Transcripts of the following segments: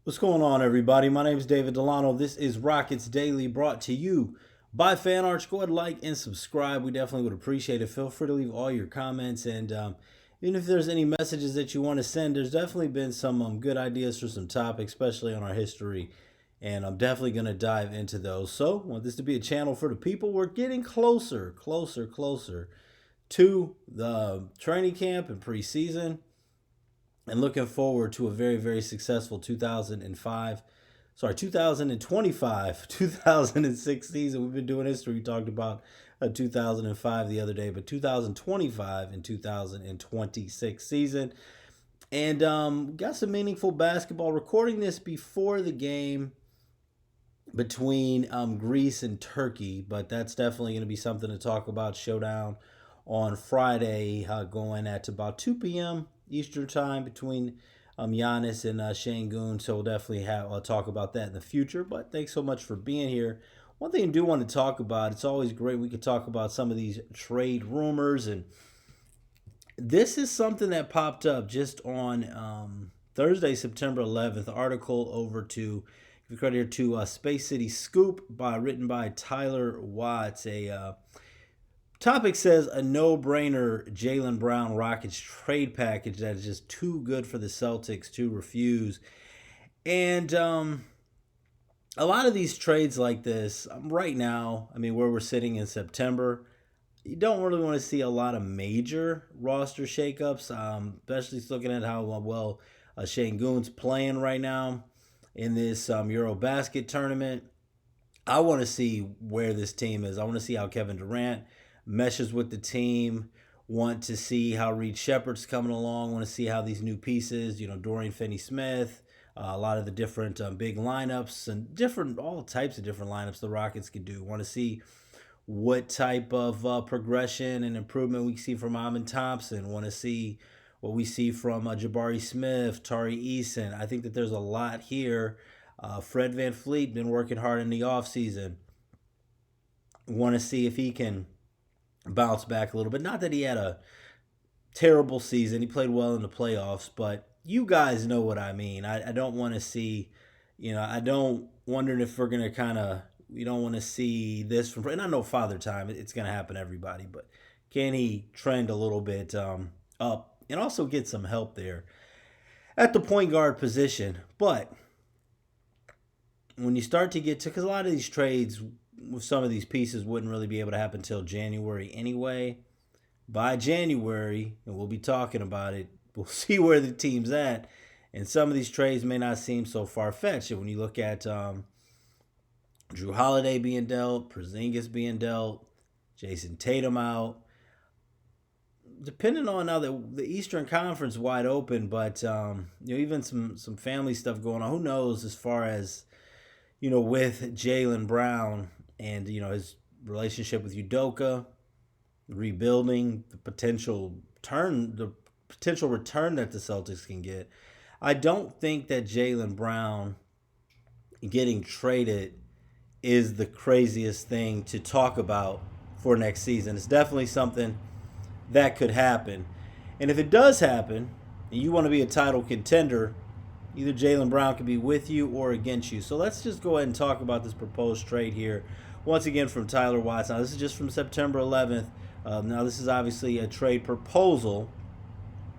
What's going on, everybody? My name is David Delano. This is Rockets Daily, brought to you by Fan Arch. Go ahead, like and subscribe. We definitely would appreciate it. Feel free to leave all your comments, and even if there's any messages that you want to send, there's definitely been some good ideas for some topics, especially on our history, and I'm definitely going to dive into those. So, I want this to be a channel for the people. We're getting closer to the training camp and preseason, and looking forward to a very successful 2025 2006 season. We've been doing history. We talked about 2005 the other day, but 2025 and 2026 season. And got some meaningful basketball. Recording this before the game between Greece and Turkey, but that's definitely going to be something to talk about. Showdown on Friday, going at about 2 p.m. Eastern time between Giannis and Şengün. So we'll definitely have talk about that in the future. But thanks so much for being here. One thing I do want to talk about, it's always great we could talk about some of these trade rumors. And this is something that popped up just on Thursday, September 11th. Article over to, give you credit here to Space City Scoop, written by Tyler Watts. A topic says a no-brainer Jaylen Brown Rockets trade package that is just too good for the Celtics to refuse. And a lot of these trades like this, right now, I mean, where we're sitting in September, you don't really want to see a lot of major roster shakeups, especially looking at how well Şengün's playing right now in this Eurobasket tournament. I want to see where this team is. I want to see how Kevin Durant meshes with the team. Want to see how Reed Shepherd's coming along. Want to see how these new pieces, Dorian Finney-Smith, a lot of the different big lineups and all types of different lineups the Rockets could do. Want to see what type of progression and improvement we see from Amin Thompson. Want to see what we see from Jabari Smith, Tari Eason. I think that there's a lot here. Fred VanVleet been working hard in the offseason. Want to see if he can bounce back a little bit. Not that he had a terrible season. He played well in the playoffs, but you guys know what I mean. I don't want to see, I don't wondering if we're going to we don't want to see this from, and I know Father Time, it's going to happen to everybody, but can he trend a little bit up and also get some help there at the point guard position? But when you start to get to, because a lot of these trades with some of these pieces wouldn't really be able to happen until January anyway. By January, and we'll be talking about it, we'll see where the team's at. And some of these trades may not seem so far-fetched. When you look at Drew Holiday being dealt, Porzingis being dealt, Jason Tatum out. Depending on now the Eastern Conference wide open, but even some family stuff going on. Who knows as far as with Jaylen Brown and his relationship with Udoka, rebuilding, the potential return that the Celtics can get. I don't think that Jaylen Brown getting traded is the craziest thing to talk about for next season. It's definitely something that could happen. And if it does happen, and you want to be a title contender, either Jaylen Brown could be with you or against you. So let's just go ahead and talk about this proposed trade here. Once again from Tyler Watts. Now this is just from September 11th. Now this is obviously a trade proposal.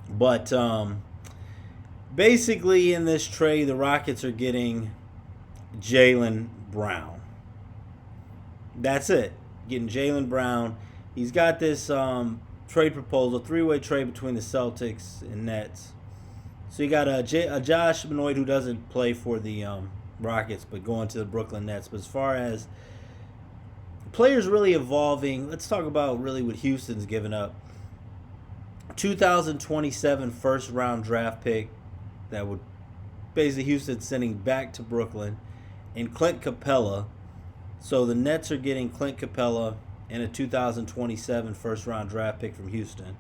But basically in this trade, the Rockets are getting Jaylen Brown. That's it. Getting Jaylen Brown. He's got this trade proposal, three-way trade between the Celtics and Nets. So you got a Josh Benoit, who doesn't play for the Rockets, but going to the Brooklyn Nets. But as far as players really evolving, let's talk about really what Houston's given up. 2027 first-round draft pick that would basically Houston sending back to Brooklyn, and Clint Capella. So the Nets are getting Clint Capella and a 2027 first-round draft pick from Houston.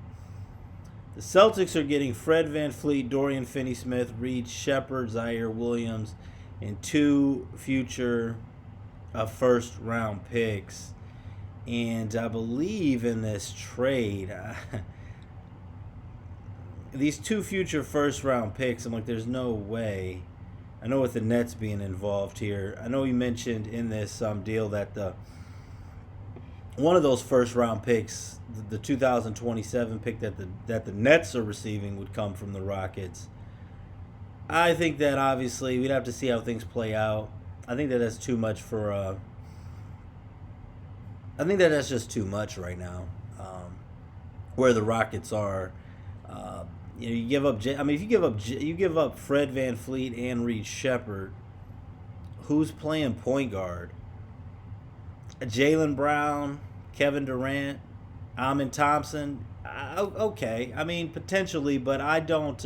The Celtics are getting Fred VanVleet, Dorian Finney-Smith, Reed Shepherd, Zaire Williams, and two future first-round picks. And I believe in this trade, these two future first-round picks, I'm like, there's no way I know with the Nets being involved here, I know he mentioned in this deal that the one of those first round picks, the 2027 pick that the Nets are receiving, would come from the Rockets. I think that obviously we'd have to see how things play out. I think that that's too much for. I think that that's just too much right now. Where the Rockets are, you give up. I mean, if you give up Fred VanVleet and Reed Shepherd, who's playing point guard? Jaylen Brown, Kevin Durant, Amin Thompson. Okay, I mean potentially, but I don't.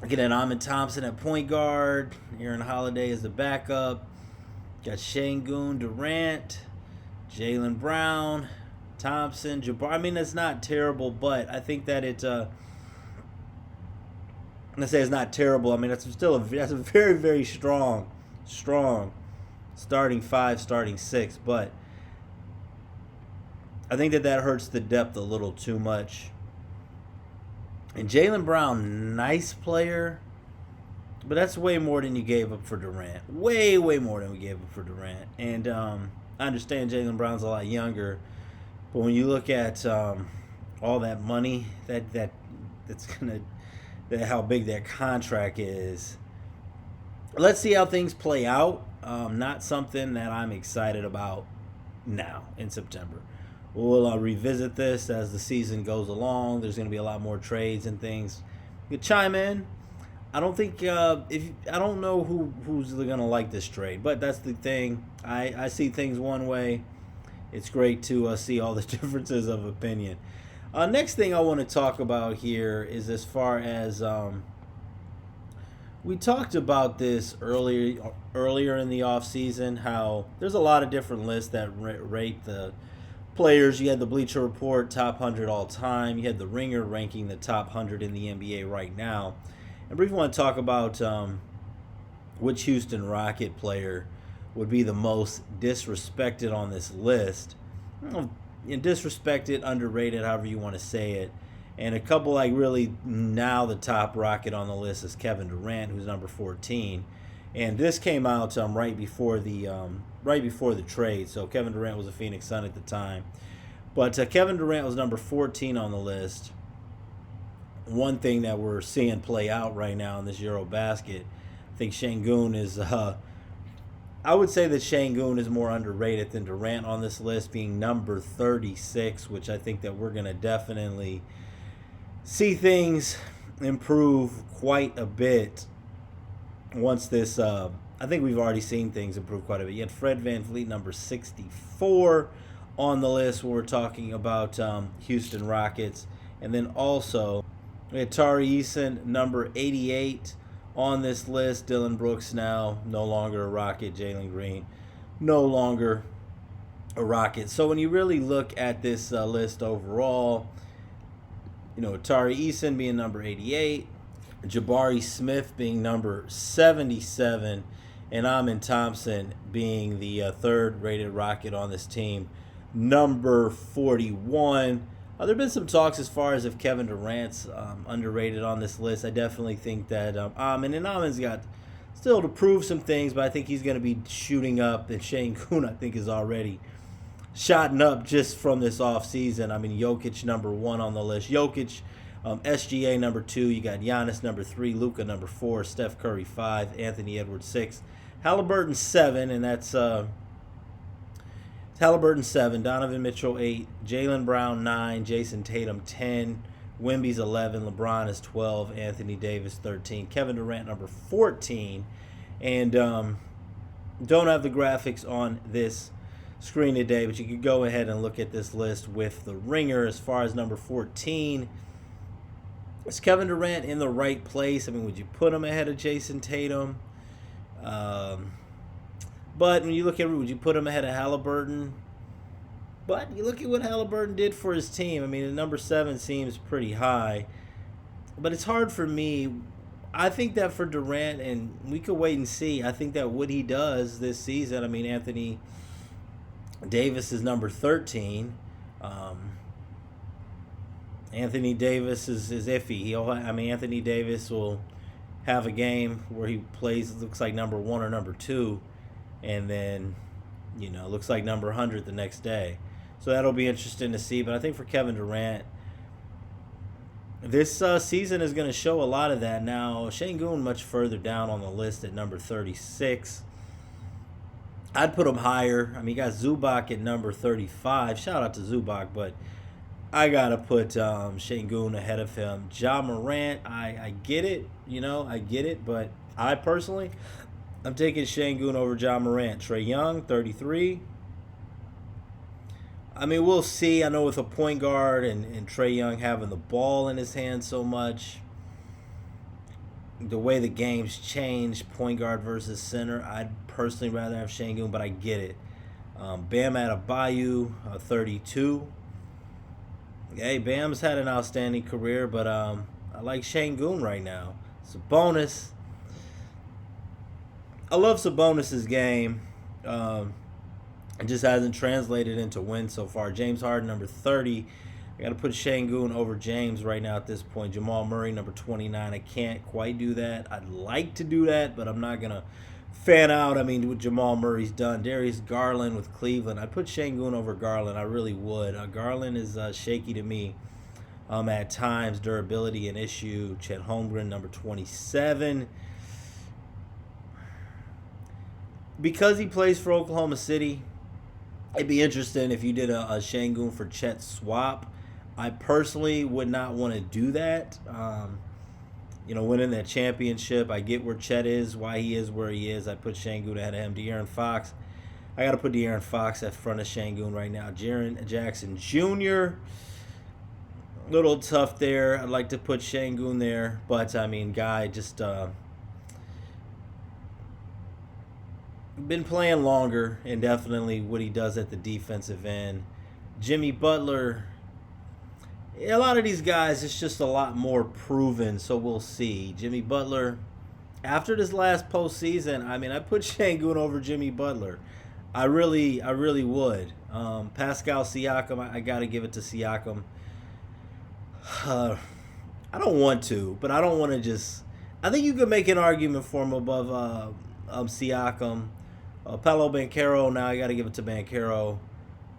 Get an Amin Thompson at point guard. Aaron Holiday is the backup. Got Şengün, Durant, Jaylen Brown, Thompson, Jabbar. I mean, it's not terrible, but I think that it's. I say it's not terrible. I mean, that's a very, very strong starting five, starting six. But I think that hurts the depth a little too much. And Jaylen Brown, nice player, but that's way more than you gave up for Durant. Way, way more than we gave up for Durant. And I understand Jaylen Brown's a lot younger, but when you look at all that money that's gonna, how big that contract is, let's see how things play out. Not something that I'm excited about now in September. We'll revisit this as the season goes along. There's going to be a lot more trades and things. You can chime in. I don't think I don't know who's going to like this trade, but that's the thing. I see things one way. It's great to see all the differences of opinion. Next thing I want to talk about here is as far as we talked about this earlier in the offseason, how there's a lot of different lists that rate the players. You had the Bleacher Report top 100 all time. You had the Ringer ranking the top 100 in the NBA right now. And briefly want to talk about which Houston Rocket player would be the most disrespected on this list. Disrespected, underrated, however you want to say it. And a couple really now the top Rocket on the list is Kevin Durant, who's number 14. And this came out right before the trade. So Kevin Durant was a Phoenix Sun at the time. But Kevin Durant was number 14 on the list. One thing that we're seeing play out right now in this Eurobasket, I think Şengün is, I would say that Şengün is more underrated than Durant on this list, being number 36, which I think that we're going to definitely see things improve quite a bit once this, I think we've already seen things improve quite a bit. You had Fred VanVleet, number 64 on the list when we're talking about Houston Rockets. And then also, we had Tari Eason, number 88 on this list. Dylan Brooks now no longer a Rocket. Jalen Green, no longer a Rocket. So when you really look at this list overall, Tari Eason being number 88, Jabari Smith being number 77, and Amin Thompson being the third rated Rocket on this team, number 41. There have been some talks as far as if Kevin Durant's underrated on this list. I definitely think that Amin's got still to prove some things, but I think he's going to be shooting up. And Şengün, I think, is already shotting up just from this offseason. I mean, Jokic number 1 on the list. Jokic, SGA number 2. You got Giannis number 3, Luka number 4, Steph Curry 5, Anthony Edwards 6, Halliburton 7, and that's Halliburton 7, Donovan Mitchell 8, Jaylen Brown 9, Jason Tatum 10, Wemby's 11, LeBron is 12, Anthony Davis 13, Kevin Durant number 14, and don't have the graphics on this screen today, but you could go ahead and look at this list with the Ringer as far as number 14. Is Kevin Durant in the right place? I mean, would you put him ahead of Jason Tatum? But when you look at it, would you put him ahead of Halliburton? But you look at what Halliburton did for his team. I mean, the number 7 seems pretty high. But it's hard for me. I think that for Durant, and we could wait and see, I think that what he does this season, I mean, Anthony Davis is number 13. Anthony Davis is iffy. Anthony Davis will have a game where he plays, looks like number 1 or number 2, and then, looks like number 100 the next day. So that'll be interesting to see. But I think for Kevin Durant, this season is going to show a lot of that. Now, Şengün much further down on the list at number 36. I'd put him higher. I mean, you got Zubac at number 35. Shout out to Zubac, but I got to put Şengün ahead of him. Ja Morant, I get it. I get it. But I personally, I'm taking Şengün over Ja Morant. Trae Young, 33. I mean, we'll see. I know with a point guard and Trae Young having the ball in his hand so much, the way the game's changed, point guard versus center, I'd personally rather have Şengün, but I get it. Bam Adebayo, 32. Hey, Bam's had an outstanding career, but I like Şengün right now. Sabonis. I love Sabonis' game. It just hasn't translated into wins so far. James Harden, number 30. I got to put Şengün over James right now at this point. Jamal Murray, number 29. I can't quite do that. I'd like to do that, but I'm not going to fan out. I mean, what Jamal Murray's done. Darius Garland with Cleveland. I'd put Şengün over Garland. I really would. Garland is shaky to me at times. Durability an issue. Chet Holmgren, number 27. Because he plays for Oklahoma City, it'd be interesting if you did a Şengün for Chet swap. I personally would not want to do that. Winning that championship, I get where Chet is, why he is where he is. I put Şengün ahead of him. De'Aaron Fox, I got to put De'Aaron Fox at front of Şengün right now. Jaren Jackson Jr., a little tough there. I'd like to put Şengün there, but I mean, guy just been playing longer, and definitely what he does at the defensive end. Jimmy Butler, a lot of these guys, it's just a lot more proven, so we'll see. Jimmy Butler, after this last postseason, I mean, I put Şengün over Jimmy Butler. I really would. Pascal Siakam, I got to give it to Siakam. I don't want to, but I don't want to just... I think you could make an argument for him above Siakam. Paolo Banchero, now I got to give it to Banchero.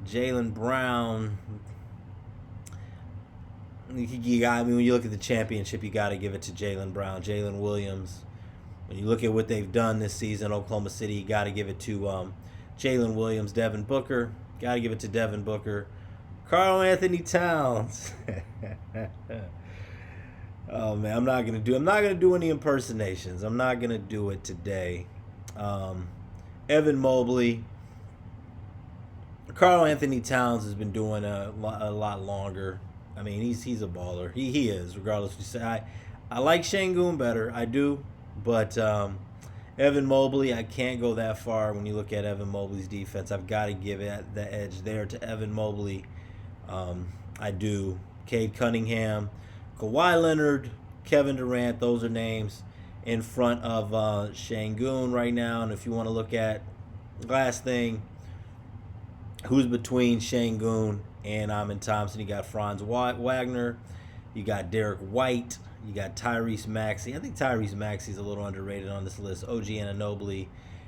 Jaylen Brown. When you look at the championship, you got to give it to Jaylen Brown. Jalen Williams. When you look at what they've done this season, Oklahoma City, you got to give it to Jalen Williams. Devin Booker, got to give it to Devin Booker. Karl Anthony Towns. Oh man, I'm not gonna do any impersonations. I'm not gonna do it today. Evan Mobley. Karl Anthony Towns has been doing a lot longer. I mean, he's a baller. He is, regardless. You say I like Şengün better. I do, but Evan Mobley, I can't go that far. When you look at Evan Mobley's defense, I've got to give it the edge there to Evan Mobley. I do. Cade Cunningham, Kawhi Leonard, Kevin Durant. Those are names in front of Şengün right now. And if you want to look at last thing, who's between Şengün and Amin Thompson? You got Franz Wagner, you got Derek White, you got Tyrese Maxey. I think Tyrese Maxey's a little underrated on this list. OG Anunoby,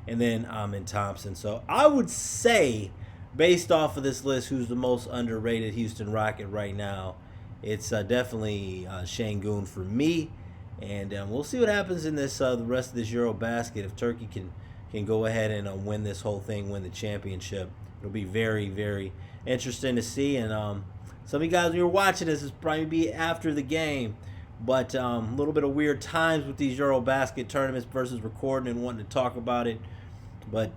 and then Amin Thompson. So I would say, based off of this list, who's the most underrated Houston Rocket right now? It's definitely Şengün for me. And we'll see what happens in this the rest of this Eurobasket. If Turkey can go ahead and win this whole thing, win the championship, it'll be very, very interesting to see. And some of you guys, when you're watching this, probably be after the game. But a little bit of weird times with these Eurobasket tournaments versus recording and wanting to talk about it. But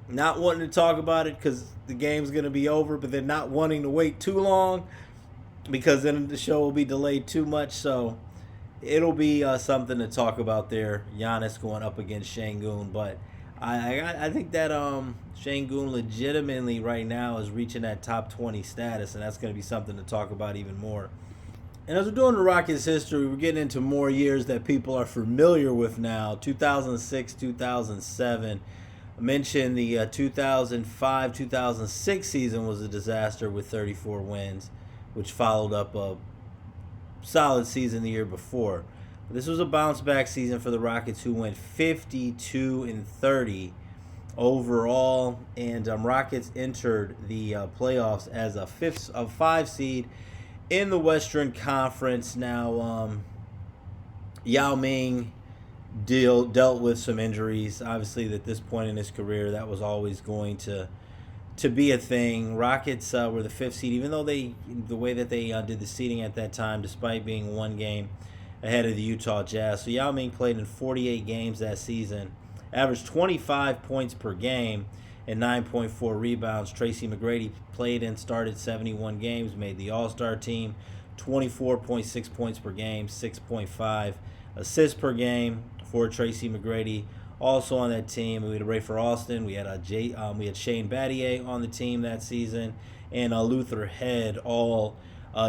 not wanting to talk about it because the game's going to be over, but then not wanting to wait too long because then the show will be delayed too much. So it'll be something to talk about there. Giannis going up against Şengün. But I think that Şengün legitimately right now is reaching that top 20 status, and that's going to be something to talk about even more. And as we're doing the Rockets history, we're getting into more years that people are familiar with now. 2006, 2007. I mentioned the 2005-2006 season was a disaster with 34 wins, which followed up a solid season the year before. This was a bounce back season for the Rockets, who went 52-30 overall, and Rockets entered the playoffs as a 5 seed in the Western Conference. Now, Yao Ming dealt with some injuries. Obviously, at this point in his career, that was always going to be a thing. Rockets were the 5th seed, even though the way that they did the seeding at that time, despite being 1 game ahead of the Utah Jazz. So Yao Ming played in 48 games that season, averaged 25 points per game and 9.4 rebounds. Tracy McGrady played and started 71 games, made the All-Star team, 24.6 points per game, 6.5 assists per game for Tracy McGrady. Also on that team, we had Rafer Alston, we had Shane Battier on the team that season, and Luther Head, all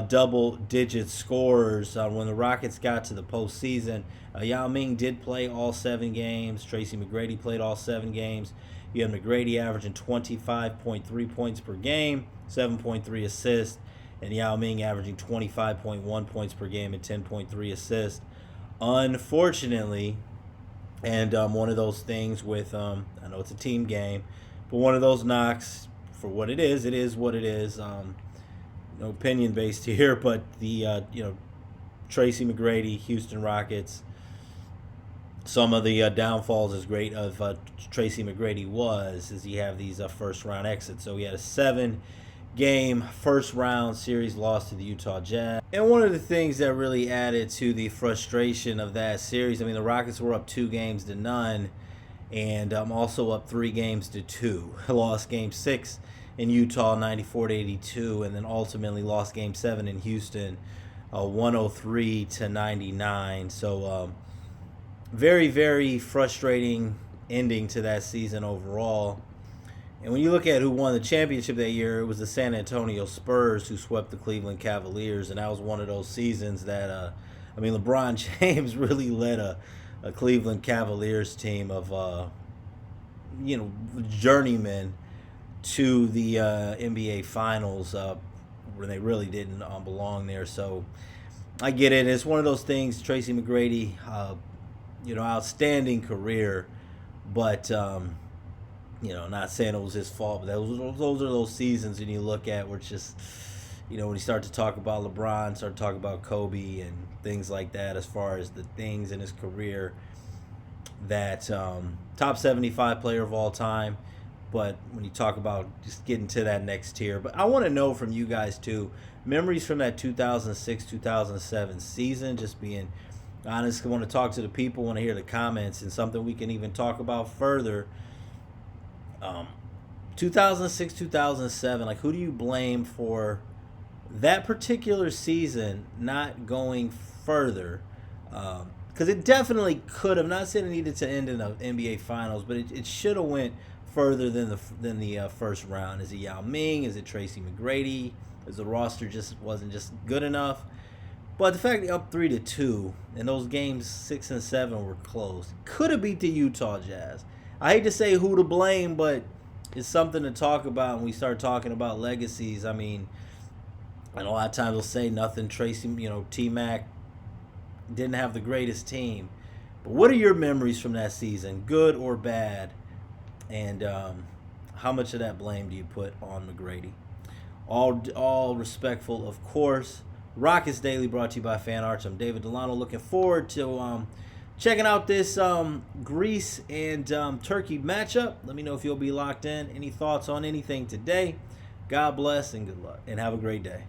double-digit scorers. When the Rockets got to the postseason, Yao Ming did play all 7 games. Tracy McGrady played all 7 games. You had McGrady averaging 25.3 points per game, 7.3 assists, and Yao Ming averaging 25.1 points per game and 10.3 assists. Unfortunately, and one of those things with, I know it's a team game, but one of those knocks for what it is what it is. No opinion based here, but the Tracy McGrady, Houston Rockets, some of the downfalls as great of Tracy McGrady was, is he have these first round exits. So he had a 7-game first round series loss to the Utah Jazz. And one of the things that really added to the frustration of that series, I mean, the Rockets were up 2-0, and also up 3-2. Lost game 6 in Utah, 94-82, and then ultimately lost game 7 in Houston, 103-99. So very, very frustrating ending to that season overall. And when you look at who won the championship that year, it was the San Antonio Spurs, who swept the Cleveland Cavaliers, and that was one of those seasons that, LeBron James really led a Cleveland Cavaliers team of, journeymen to the NBA Finals when they really didn't belong there. So I get it. It's one of those things. Tracy McGrady, outstanding career, but not saying it was his fault. But those are those seasons, and you look at where it's just, when you start to talk about LeBron, start to talk about Kobe and things like that, as far as the things in his career that top 75 player of all time. But when you talk about just getting to that next tier, but I want to know from you guys too, memories from that 2006-2007 season. Just being honest, I want to talk to the people, want to hear the comments, and something we can even talk about further. 2006-2007, like, who do you blame for that particular season not going further? Because it definitely could have. Not saying it needed to end in the NBA Finals, but it should have went further than the first round. Is it Yao Ming? Is it Tracy McGrady? Is the roster wasn't good enough? But the fact they're up 3-2 and those games 6 and 7 were close, could have beat the Utah Jazz. I hate to say who to blame, but it's something to talk about when we start talking about legacies. I mean, and a lot of times we'll say nothing. Tracy, T-Mac didn't have the greatest team. But what are your memories from that season, good or bad? And how much of that blame do you put on McGrady? All respectful, of course. Rockets Daily brought to you by Fan Arts. I'm David Delano. Looking forward to checking out this Greece and Turkey matchup. Let me know if you'll be locked in. Any thoughts on anything today? God bless and good luck. And have a great day.